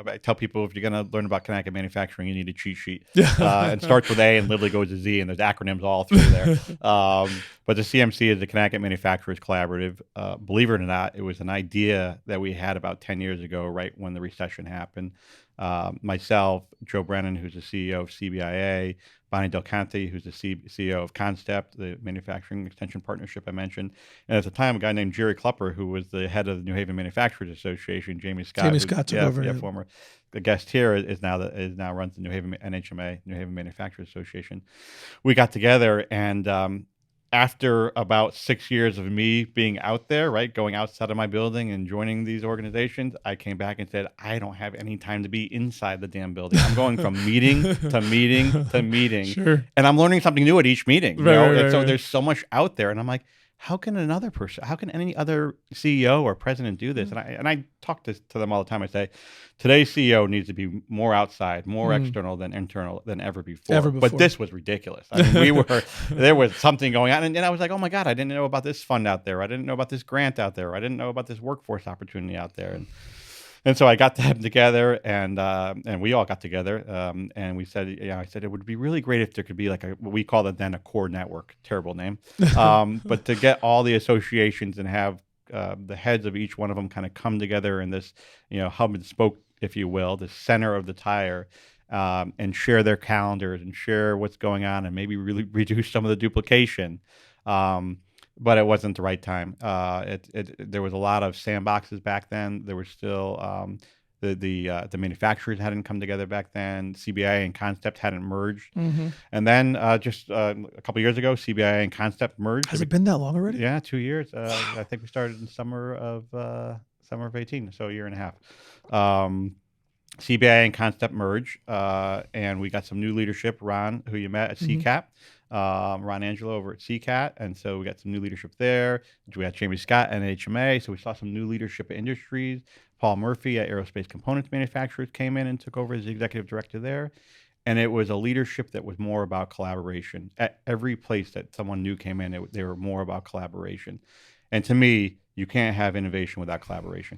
I tell people if you're going to learn about Connecticut manufacturing, you need a cheat sheet. Yeah. It starts with A and literally goes to Z, and there's acronyms all through there. But the CMC is the Connecticut Manufacturers Collaborative. Believe it or not, it was an idea that we had about 10 years ago, right when the recession happened. Myself, Joe Brennan, who's the CEO of CBIA, Bonnie Del Conte, who's the CEO of Connstep, the manufacturing extension partnership I mentioned. And at the time, a guy named Jerry Klepper, who was the head of the New Haven Manufacturers Association, Jamie Scott took over. Yeah, former guest here, is now runs the New Haven NHMA, New Haven Manufacturers Association. We got together, and after about 6 years of me being out there, right, going outside of my building and joining these organizations, I came back and said, I don't have any time to be inside the damn building. I'm going from meeting to meeting to meeting. Sure. And I'm learning something new at each meeting. Right. There's so much out there. And I'm like, how can any other CEO or president do this? And I talk to them all the time. I say, today's CEO needs to be more outside, more external than internal than ever before. But this was ridiculous. I mean, there was something going on. And I was like, oh my God, I didn't know about this fund out there. I didn't know about this grant out there. I didn't know about this workforce opportunity out there. And so I got them together, and we all got together, and we said, I said it would be really great if there could be like what we called it then a core network. Terrible name, but to get all the associations and have the heads of each one of them kind of come together in this, hub and spoke, if you will, the center of the tire, and share their calendars and share what's going on, and maybe really reduce some of the duplication. But it wasn't the right time. There was a lot of sandboxes back then. There were still the manufacturers hadn't come together back then. CBIA and Connstep hadn't merged. And then just a couple of years ago, CBIA and Connstep merged. Has it been that long already? Yeah, 2 years. I think we started in summer of 18, so a year and a half. CBIA and Connstep merged, and we got some new leadership. Ron, who you met at CCAP. Ron Angelo over at CCAT, and so we got some new leadership there. We had Jamie Scott at NHMA, so we saw some new leadership at industries. Paul Murphy at Aerospace Components Manufacturers came in and took over as the executive director there. And it was a leadership that was more about collaboration. At every place that someone new came in, they were more about collaboration. And to me, you can't have innovation without collaboration.